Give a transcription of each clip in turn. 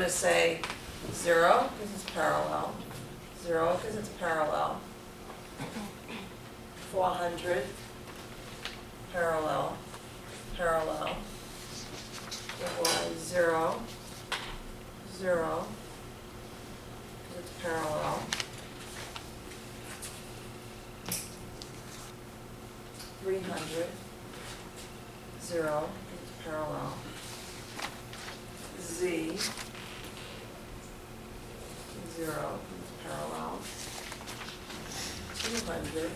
to say 0 because it's parallel, 0 because it's parallel, 400, parallel, parallel, y 0, 0, because it's parallel, 300, 0, because it's parallel, z, 0, it's parallel, 200,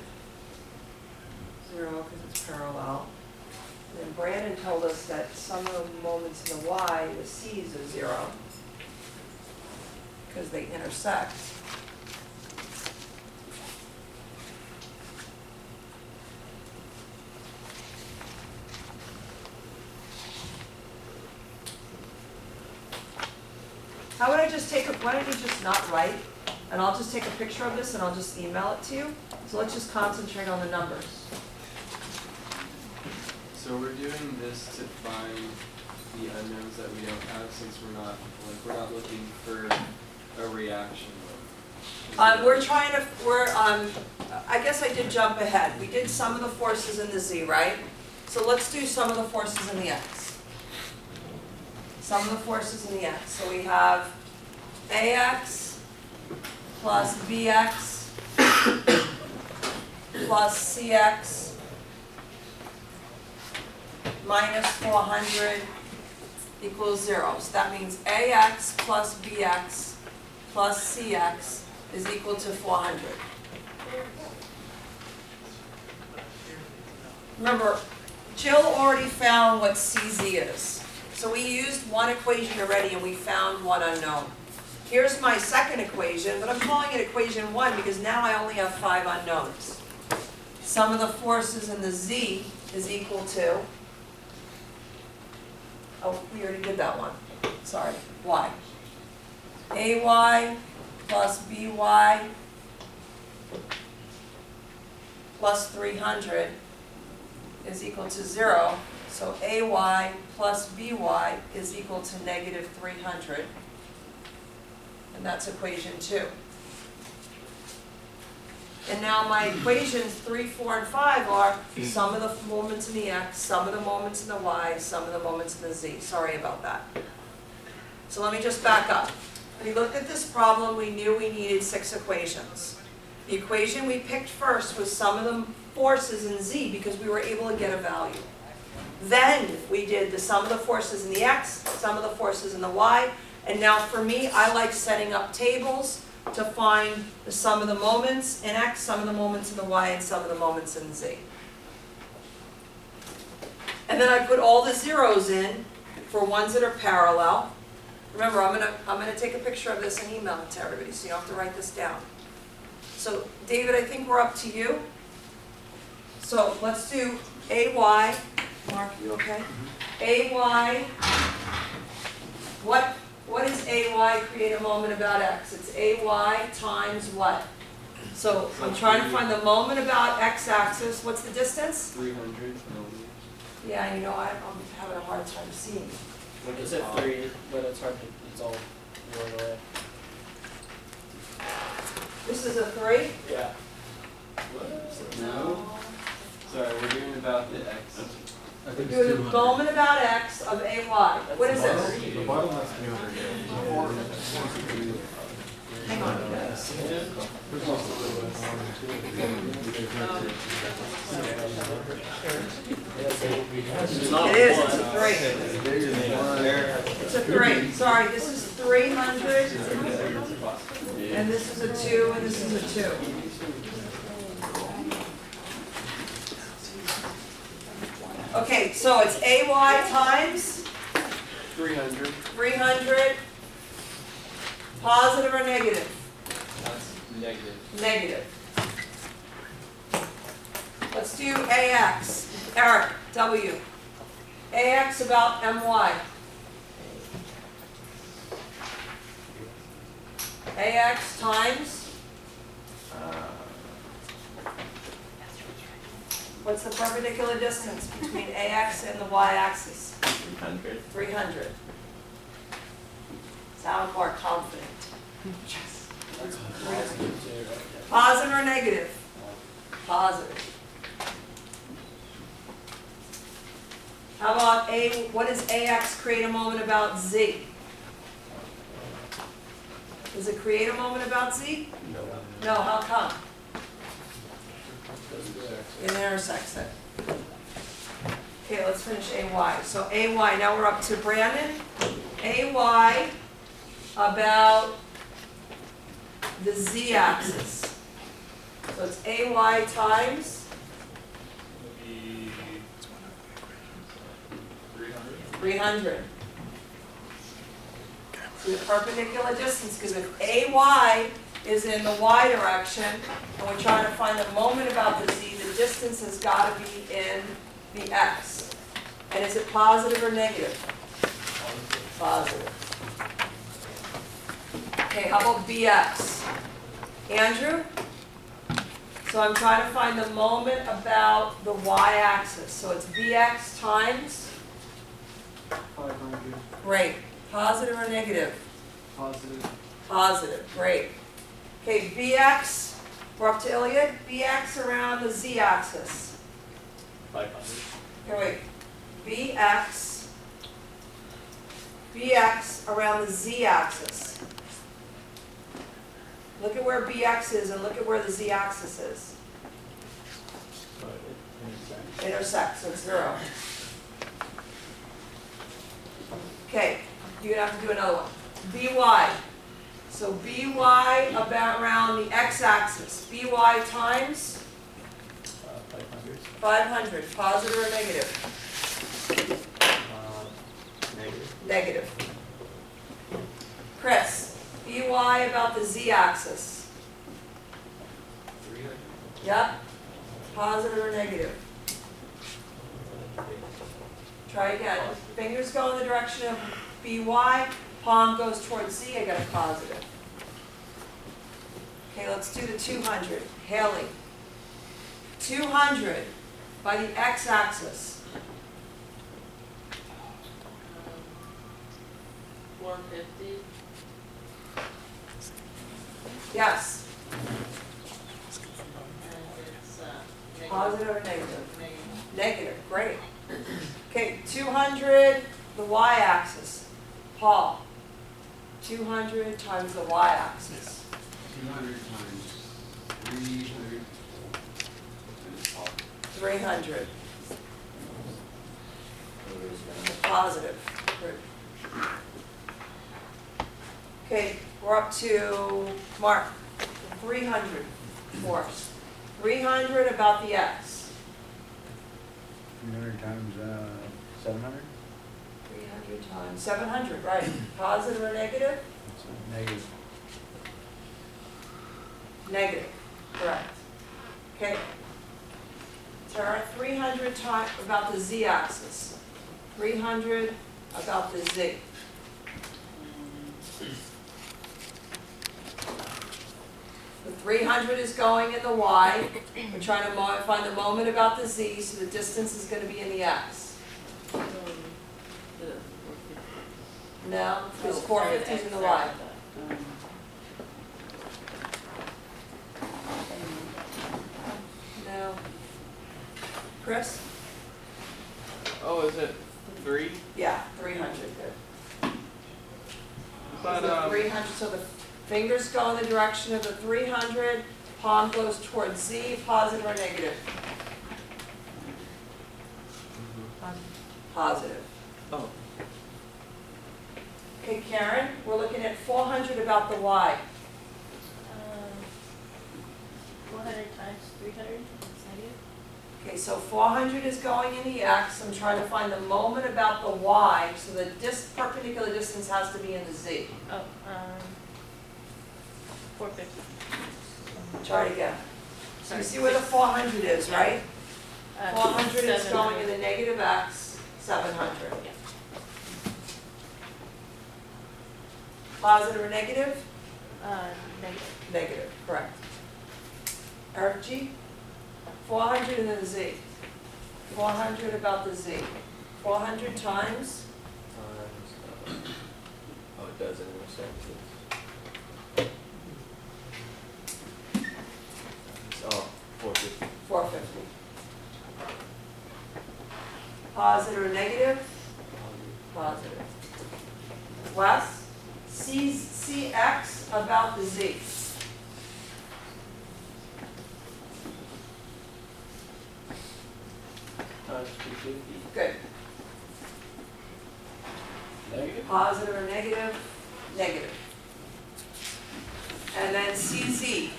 0, because it's parallel. And then Brandon told us that some of the moments in the y, the c's are 0, because they intersect. How would I just take a, why don't you just not write, and I'll just take a picture of this and I'll just email it to you. So let's just concentrate on the numbers. So we're doing this to find the unknowns that we don't have, since we're not looking for a reaction. We're trying to, I guess I did jump ahead. We did some of the forces in the z, right? So let's do some of the forces in the x. Some of the forces in the x. So we have ax plus bx plus cx minus 400 equals 0. So that means ax plus bx plus cx is equal to 400. Remember, Jill already found what CZ is. So we used one equation already and we found one unknown. Here's my second equation, but I'm calling it equation 1 because now I only have 5 unknowns. Sum of the forces in the z is equal to, oh, we already did that one. Sorry, y. AY plus BY plus 300 is equal to 0. So AY plus BY is equal to negative 300. And that's equation 2. And now my equations 3, 4, and 5 are sum of the moments in the x, sum of the moments in the y, sum of the moments in the z. Sorry about that. So let me just back up. When we looked at this problem, we knew we needed 6 equations. The equation we picked first was sum of the forces in z because we were able to get a value. Then we did the sum of the forces in the x, sum of the forces in the y, and now for me, I like setting up tables to find the sum of the moments in x, sum of the moments in the y, and sum of the moments in z. And then I put all the zeros in for ones that are parallel. Remember, I'm gonna take a picture of this and email it to everybody, so you don't have to write this down. So, David, I think we're up to you. So let's do AY. Mark, you okay? AY. What is AY create a moment about x? It's AY times what? So I'm trying to find the moment about x-axis. What's the distance? 300 millimeters. Yeah, you know, I'm having a hard time seeing. It's at 3, but it's hard to, it's all going away. This is a 3? Yeah. What? No. Sorry, we're doing about the x. We're doing the moment about x of AY. What is this? The bottom has 300. Hang on, guys. It is, it's a 3. It's a 3. Sorry, this is 300. And this is a 2, and this is a 2. Okay, so it's AY times 300. 300. Positive or negative? That's negative. Negative. Let's do AX. Eric, W. AX about MY. AX times, what's the perpendicular distance between AX and the y-axis? 300. 300. Is Now I'm more confident. That's positive too, right? Positive or negative? Positive. How about what does AX create a moment about Z? Does it create a moment about Z? No, how come? It intersects it. Okay, let's finish AY. So AY, now we're up to Brandon. AY about the Z axis. So it's AY times 300. See the perpendicular distance, because if AY is in the Y direction, and we're trying to find the moment about the Z, the distance has got to be in the X. And is it positive or negative? Positive. Okay, how about BX? Andrew? So I'm trying to find the moment about the Y-axis. So it's BX times? 500. Great. Positive or negative? Positive. Positive. Great. Okay, BX, we're up to Iliad. BX around the Z-axis. 500. Okay, wait. BX around the Z-axis. Look at where BX is and look at where the Z-axis is. Intersect, so it's 0. Okay, you're going to have to do another one. BY. So BY about around the X-axis. BY times 500. 500. Positive or negative? Negative. Negative. Chris, BY about the Z-axis. 300. Yep. Positive or negative? Try again. Fingers go in the direction of BY, palm goes towards Z, I got a positive. Okay, let's do the 200. Haley. 200 by the X-axis. 450. Yes. And it's negative. Positive or negative? Negative. Negative, great. Okay, 200, the Y-axis. Paul. 200 times the Y-axis. 200 times 300. 300. Positive. Good. Okay, we're up to Mark. 300 for us. 300 about the X. 300 times 700? 300 times 700, right. Positive or negative? That's a negative. Negative, correct. Okay. Tara, 300 times about the Z-axis. 300 about the Z. The 300 is going in the Y. We're trying to find the moment about the Z, so the distance is going to be in the X. No, because 450 is in the Y. No. Chris? Oh, is it 3? Yeah, 300, good. But So 300, so the fingers go in the direction of the 300, palm goes towards Z, positive or negative? Positive. Oh. Okay, Karen, we're looking at 400 about the Y. 400 times 300 is negative. Okay, so 400 is going in the X. I'm trying to find the moment about the Y, so the perpendicular distance has to be in the Z. Oh, 450. Try it again. So you see where the 400 is, right? 400 is going in the negative X, 700. Yeah. Positive or negative? Negative. Negative, correct. Eric G? 400 and then the Z. 400 about the Z. 400 times? it does anyway, so it's, oh, 450. 450. Positive or negative? Positive. Wes, CX about the Z. Times 250. Good. Negative? Positive or negative? Negative. And then CZ.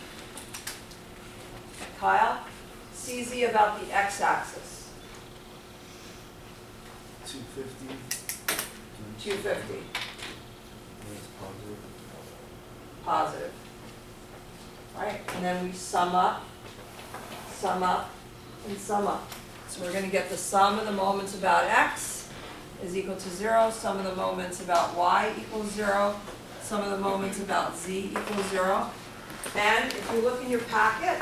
Kyle, CZ about the x-axis. 250. 250. That's positive. Positive. All right, and then we sum up, and sum up. So we're going to get the sum of the moments about x is equal to 0, sum of the moments about y equals 0, sum of the moments about z equals 0. And if you look in your packet,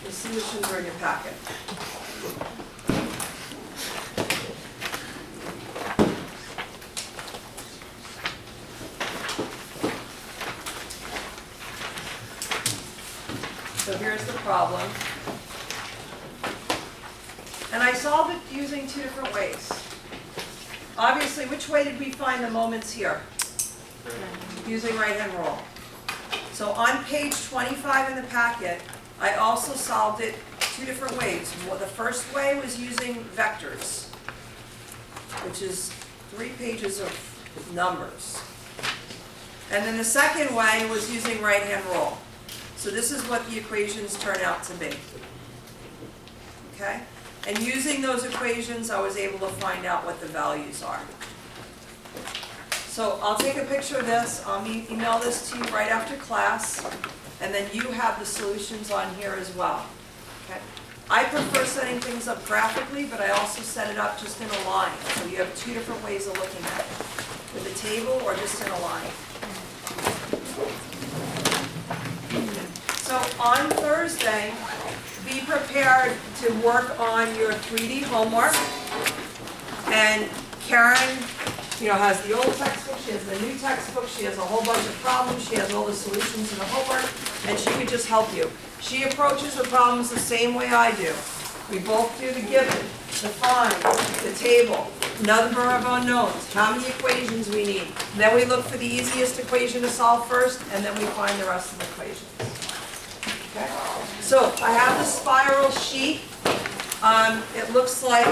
the solutions are in your packet. So here's the problem. And I solved it using two different ways. Obviously, which way did we find the moments here? Using right-hand rule. So on page 25 in the packet, I also solved it two different ways. Well, the first way was using vectors, which is 3 pages of numbers. And then the second way was using right-hand rule. So this is what the equations turn out to be. Okay? And using those equations, I was able to find out what the values are. So I'll take a picture of this, I'll email this to you right after class, and then you have the solutions on here as well. Okay? I prefer setting things up graphically, but I also set it up just in a line. So you have two different ways of looking at it, with a table or just in a line. So on Thursday, be prepared to work on your 3D homework. And Karen, has the old textbook, she has the new textbook, she has a whole bunch of problems, she has all the solutions in the homework, and she could just help you. She approaches the problems the same way I do. We both do the given, the find, the table, number of unknowns, how many equations we need. Then we look for the easiest equation to solve first, and then we find the rest of the equations. Okay? So I have the spiral sheet. It looks like,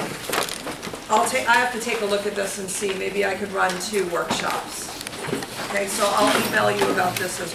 I have to take a look at this and see, maybe I could run 2 workshops. Okay, so I'll email you about this as well.